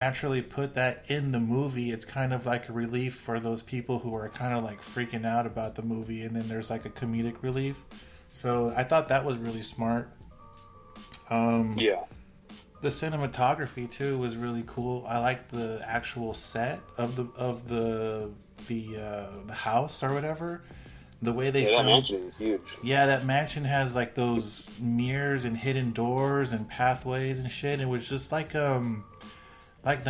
naturally put that in the movie, it's kind of like a relief for those people who are kind of like freaking out about the movie, and then there's like a comedic relief. So I thought that was really smart. Yeah. The cinematography too was really cool. I liked the actual set of the house or whatever. The way they Yeah, that filmed. mansion is huge. Yeah, that mansion has like those mirrors and hidden doors and pathways and shit. It was just like the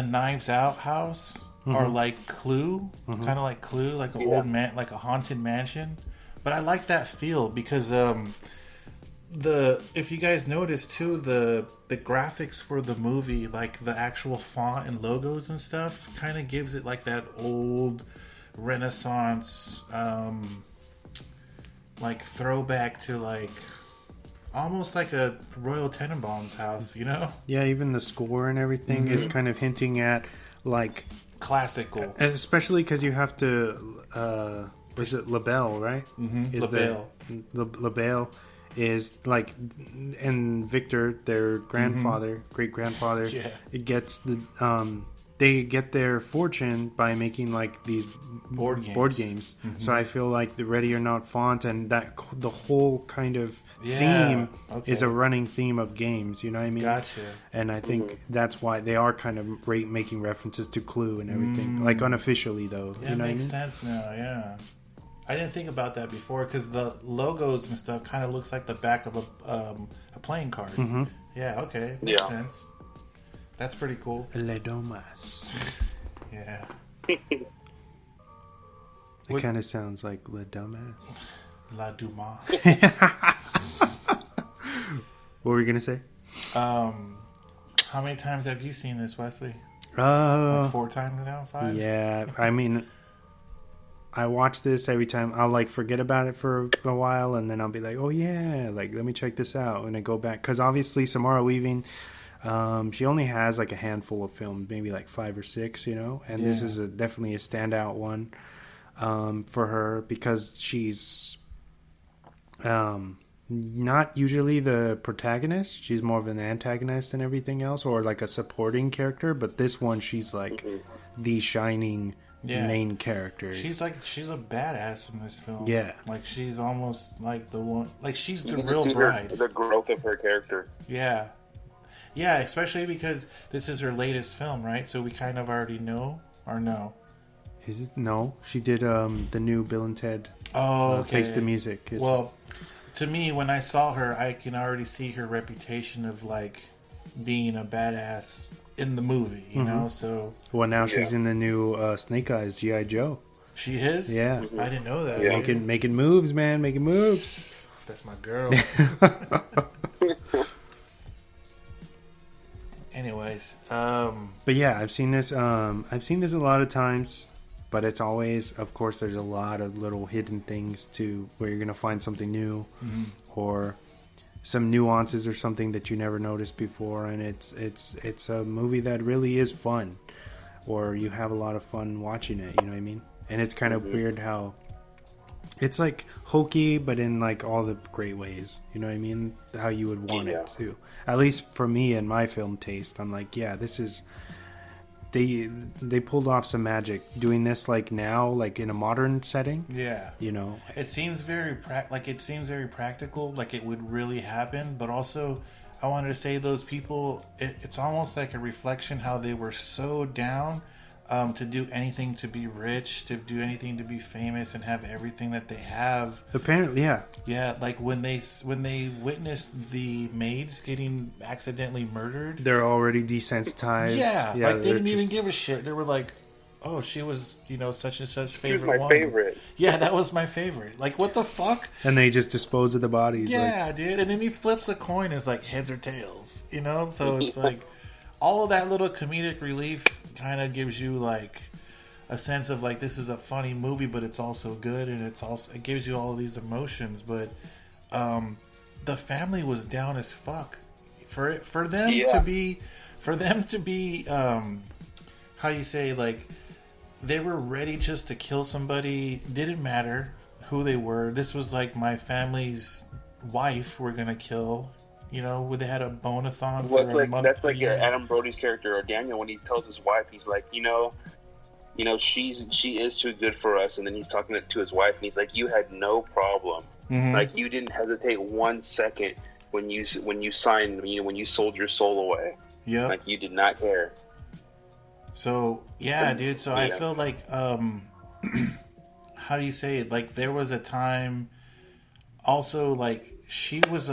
Knives Out house or like Clue, kind of like Clue, like an old man, like a haunted mansion. But I like that feel because if you guys notice too, the graphics for the movie, like the actual font and logos and stuff, kind of gives it like that old Renaissance, like throwback to like almost like a Royal Tenenbaum's house, you know? Yeah, even the score and everything is kind of hinting at like classical, especially because you have to. Was it LaBelle, right? Mm-hmm. LaBelle is like, and Victor, their grandfather, great grandfather, it gets they get their fortune by making like these board games. So I feel like the Ready or Not font and that the whole kind of theme is a running theme of games. You know what I mean? Gotcha. And I think that's why they are kind of making references to Clue and everything, like unofficially though. Yeah, you know it makes what I mean? sense now. Yeah. I didn't think about that before because the logos and stuff kind of looks like the back of a playing card. Yeah, okay. Makes sense. That's pretty cool. Le Domas. Yeah. It kind of sounds like Le Dumbass. La Dumas. What were you going to say? How many times have you seen this, Wesley? Like 4 times now? 5? Yeah, I mean, I watch this every time. I'll like forget about it for a while, and then I'll be like, "Oh yeah, like let me check this out," and I go back because obviously Samara Weaving, she only has like a handful of films, maybe like 5 or 6, you know. And this is definitely a standout one for her because she's not usually the protagonist. She's more of an antagonist and everything else, or like a supporting character. But this one, she's like the shining main character. She's a badass in this film. Yeah. Like she's almost like the one, like she's the You can real see bride. the growth of her character. Yeah. Yeah, especially because this is her latest film, right? So we kind of already know, or no? Is it? No. She did the new Bill and Ted Face the Music. Well, to me, when I saw her, I can already see her reputation of like being a badass in the movie, you know. So well, now she's in the new Snake Eyes G.I. Joe. She is. Yeah, I didn't know that. Yeah. making moves, man, making moves. That's my girl. Anyways, but yeah, I've seen this. I've seen this a lot of times, but it's always, of course, there's a lot of little hidden things to where you're gonna find something new, or some nuances or something that you never noticed before, and it's a movie that really is fun, or you have a lot of fun watching it. You know what I mean? And it's kind of weird how it's like hokey, but in like all the great ways. You know what I mean? How you would want it to. At least for me and my film taste, I'm like, yeah, this is. They pulled off some magic doing this like now, like in a modern setting. yeah, You know, it seems very practical, like it would really happen. But also, I wanted to say those people, it's almost like a reflection how they were so down to do anything to be rich, to do anything to be famous, and have everything that they have. apparently, yeah. Yeah, like when they witnessed the maids getting accidentally murdered. They're already desensitized. Yeah, like they they're didn't even just- give a shit. They were like, "Oh, she was, such and such She was favorite my one." favorite. Yeah, that was my favorite. Like, what the fuck? And they just dispose of the bodies. Yeah, dude. And then he flips a coin. It's like heads or tails. So it's like all of that little comedic relief kind of gives you like a sense of like this is a funny movie, but it's also good, and it gives you all of these emotions. But the family was down as fuck for them to be how you say, like, they were ready just to kill somebody. Didn't matter who they were. This was like my family's wife we're gonna kill, where they had a bone-a-thon Well, for a month. that's like Adam Brody's character or Daniel when he tells his wife, he's like, she is too good for us, and then he's talking to his wife, and he's like, you had no problem, like you didn't hesitate 1 second when you signed, when you sold your soul away, like you did not care. So yeah, dude. So I feel like, how do you say it? Like there was a time, also like she was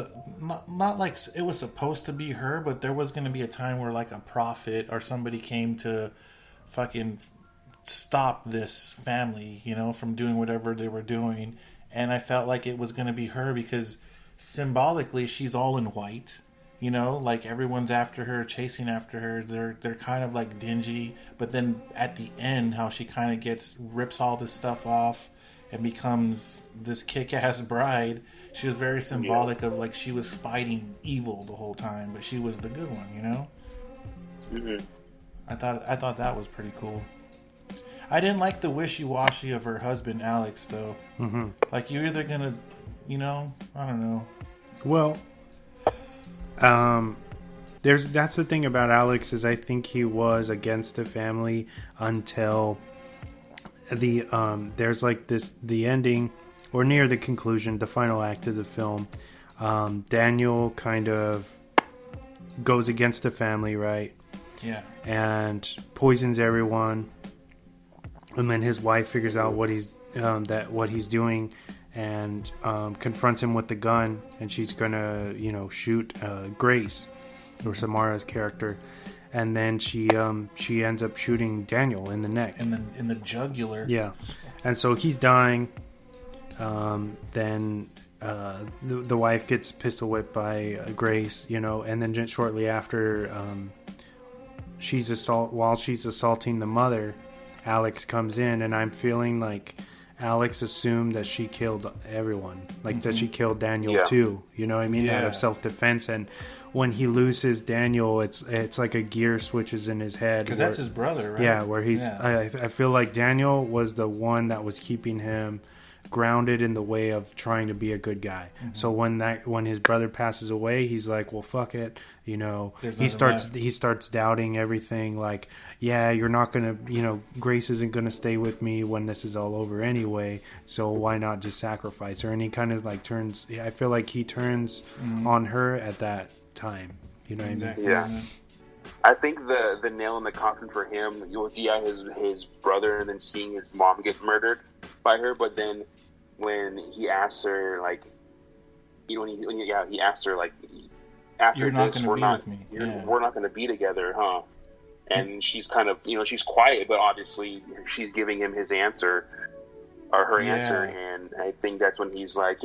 not like it was supposed to be her, but there was going to be a time where like a prophet or somebody came to fucking stop this family, from doing whatever they were doing, and I felt like it was going to be her because symbolically she's all in white. Like everyone's after her, chasing after her. They're kind of like dingy, but then at the end, how she kind of rips all this stuff off and becomes this kick-ass bride. She was very symbolic of like she was fighting evil the whole time, but she was the good one. Mm-hmm. I thought that was pretty cool. I didn't like the wishy-washy of her husband Alex though. Mm-hmm. Like you're either gonna, I don't know. Well. That's the thing about Alex is I think he was against the family until there's like the ending or near the conclusion, the final act of the film. Daniel kind of goes against the family, right? Yeah. And poisons everyone, and then his wife figures out what he's doing. And confronts him with the gun, and she's gonna, shoot Grace, or Samara's character, and then she ends up shooting Daniel in the neck, in the jugular. Yeah, and so he's dying. Then the wife gets pistol whipped by Grace, and then just shortly after, while she's assaulting the mother, Alex comes in, and I'm feeling like Alex assumed that she killed everyone, like that she killed Daniel too. You know what I mean? Out of self-defense. And when he loses Daniel, it's like a gear switches in his head. Because that's his brother, right? Yeah, where he's. Yeah. I feel like Daniel was the one that was keeping him grounded in the way of trying to be a good guy. Mm-hmm. So when his brother passes away, he's like, well, fuck it. He starts doubting everything. Like, yeah, you're not gonna, Grace isn't gonna stay with me when this is all over anyway. So why not just sacrifice her? And he kind of like turns. I feel like he turns on her at that time. You know what I mean? Yeah. I think the nail in the coffin for him was his brother, and then seeing his mom get murdered by her. But then when he asked her, like, he asked her, like, after you're not this, going to be with me. We're not going to be together, huh? And she's kind of, she's quiet, but obviously she's giving him his answer, or her answer. And I think that's when he's like,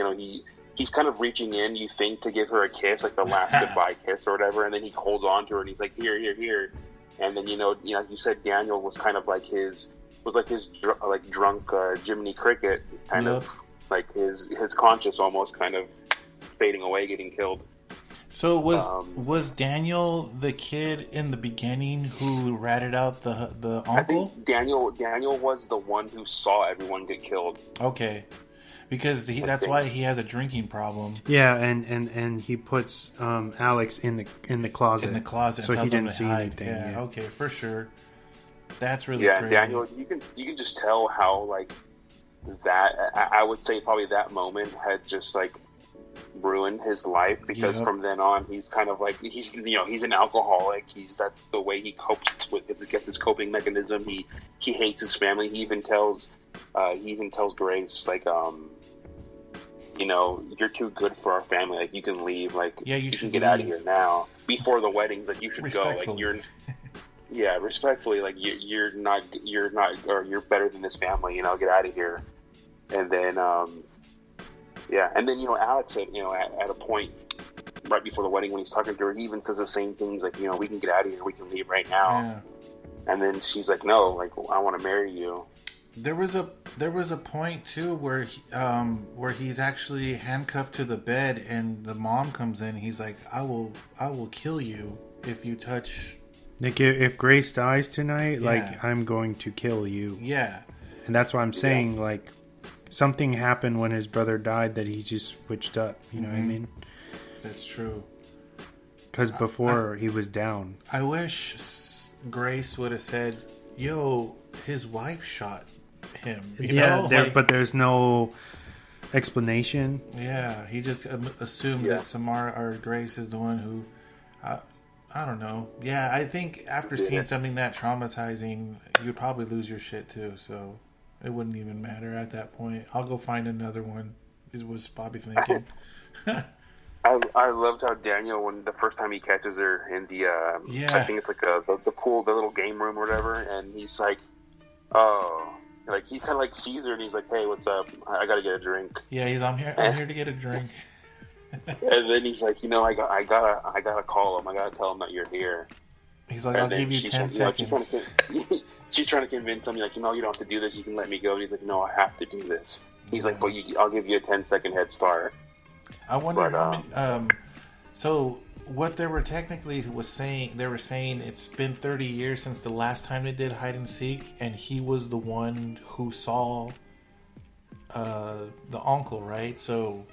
he's kind of reaching in, you think, to give her a kiss, like the last goodbye kiss or whatever, and then he holds on to her and he's like, here. And then, like you said, Daniel was kind of like his drunk Jiminy Cricket, kind of like his conscience almost kind of fading away, getting killed. So was Daniel the kid in the beginning who ratted out the uncle? I think Daniel was the one who saw everyone get killed. Okay. Because that's why he has a drinking problem. Yeah, and he puts Alex in the closet. In the closet, so he didn't see anything. Yeah, okay, for sure. That's really crazy. Daniel, you can just tell how like that. I would say probably that moment had just like ruined his life, because from then on he's kind of like he's an alcoholic. That's the way he copes with it. Gets his coping mechanism. He hates his family. He even tells Grace like you're too good for our family. Like, you can leave. Like, you can get out of here now. Before the wedding, like, you should go. Like, respectfully. Like, you're not, or you're better than this family. Get out of here. And then, and then Alex said, at a point right before the wedding when he's talking to her, he even says the same things. Like, we can get out of here. We can leave right now. Yeah. And then she's like, no, like, I want to marry you. There was a point too where he's actually handcuffed to the bed, and the mom comes in. He's like, I will kill you if you touch. Like, if Grace dies tonight, like, I'm going to kill you. Yeah. And that's why I'm saying, like, something happened when his brother died that he just switched up. You know what I mean? That's true. Because before he was down. I wish Grace would have said, "Yo, his wife shot him." You know? But there's no explanation. Yeah, he just assumes that Samara or Grace is the one who. I don't know. Yeah, I think after seeing something that traumatizing, you'd probably lose your shit too. So it wouldn't even matter at that point. I'll go find another one. Was Bobby thinking? I loved how Daniel, when the first time he catches her in the, I think it's like the pool, the little game room or whatever, and he's like, oh, like he kind of like sees her and he's like, hey, what's up? I gotta get a drink. Yeah, I'm here to get a drink. And then he's like, I gotta call him. I gotta tell him that you're here. He's like, I'll give you 10 seconds. She's trying to convince him, like, you don't have to do this. You can let me go. And he's like, no, I have to do this. He's like, but I'll give you a 10-second head start. I wonder how many. So what they were technically saying it's been 30 years since the last time they did hide and seek, and he was the one who saw the uncle, right? So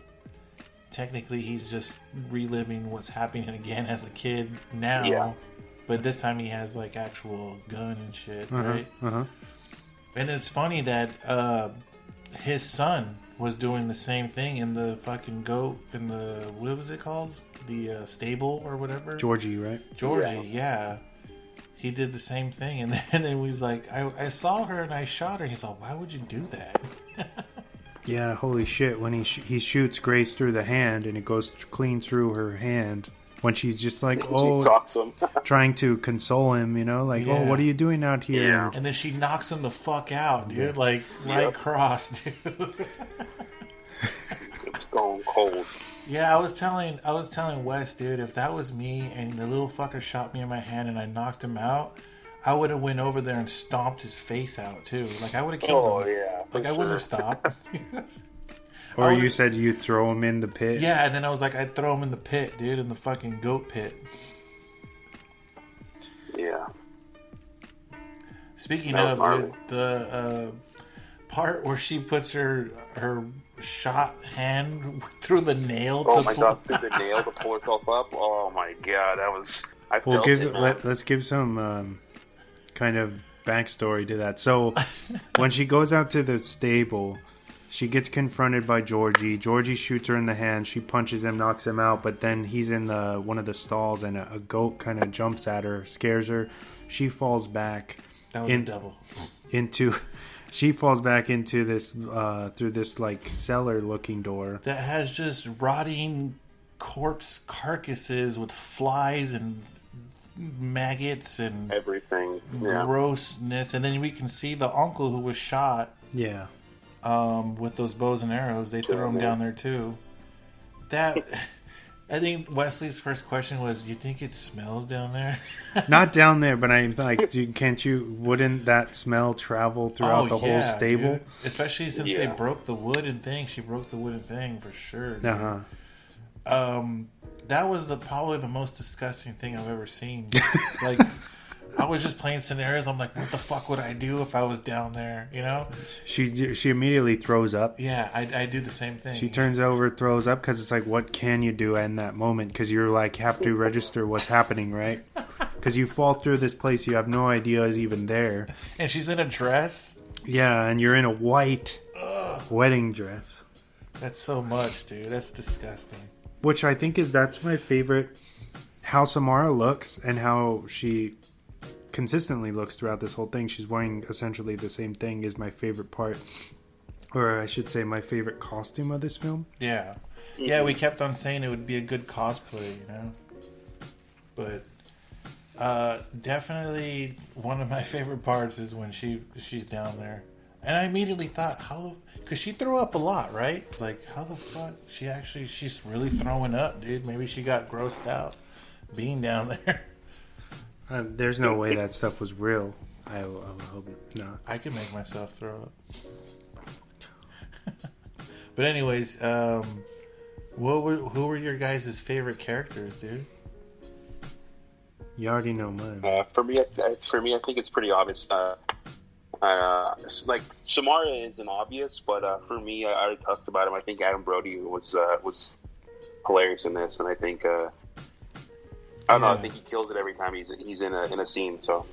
technically he's just reliving what's happening again as a kid now. Yeah. But this time he has like actual gun and shit, right? And it's funny that his son was doing the same thing in the fucking goat in the, what was it called? The stable or whatever. Georgie, right? Georgie, yeah. He did the same thing, and then he was like, I saw her and I shot her. He's like, why would you do that? Yeah, holy shit. When he shoots Grace through the hand and it goes clean through her hand. When she's just like, awesome. trying to console him, oh, what are you doing out here? Yeah. And then she knocks him the fuck out, dude. Like, right cross, dude. It was going cold. Yeah, I was telling Wes, dude, if that was me and the little fucker shot me in my hand and I knocked him out, I would have went over there and stomped his face out, too. Like, I would have killed him. Yeah. Like, I wouldn't have stopped. Or you said you throw him in the pit? Yeah, and then I was like, I'd throw him in the pit, dude, in the fucking goat pit. Yeah. Speaking of, dude, the part where she puts her shot hand through the nail through the nail to pull herself up. Oh my god, that was... Let's give some kind of backstory to that. So, when she goes out to the stable... She gets confronted by Georgie. Georgie shoots her in the hand. She punches him, knocks him out. But then he's in one of the stalls, and a goat kind of jumps at her, scares her. She falls back. That was a double. She falls back into this through this like cellar-looking door that has just rotting corpse carcasses with flies and maggots and everything, grossness. And then we can see the uncle who was shot. Yeah. With those bows and arrows, they threw them down there too. That I think Wesley's first question was, "You think it smells down there?" Not down there, but I'm like, wouldn't that smell travel throughout the whole stable? Dude. Especially since they broke the wooden thing. She broke the wooden thing for sure. Dude. That was probably the most disgusting thing I've ever seen. Like. I was just playing scenarios. I'm like, what the fuck would I do if I was down there? She immediately throws up. Yeah, I do the same thing. She turns over, throws up, because it's like, what can you do in that moment? Because you're like, have to register what's happening, right? Because you fall through this place you have no idea is even there. And she's in a dress. Yeah, and you're in a white wedding dress. That's so much, dude. That's disgusting. Which I think that's my favorite. How Samara looks and how she consistently looks throughout this whole thing. She's wearing essentially the same thing is my favorite part, or I should say my favorite costume of this film. Yeah. Yeah, we kept on saying it would be a good cosplay, but definitely one of my favorite parts is when she's down there, and I immediately thought, because she threw up a lot, right? It's like, how the fuck she's really throwing up, dude. Maybe she got grossed out being down there. There's no way that stuff was real. I hope not. I can make myself throw up. But anyways, who were your guys' favorite characters, dude? You already know mine. For me, I think it's pretty obvious. Like Samara isn't obvious, but for me, I already talked about him. I think Adam Brody was hilarious in this, and I think I don't know. I think he kills it every time he's in a scene. So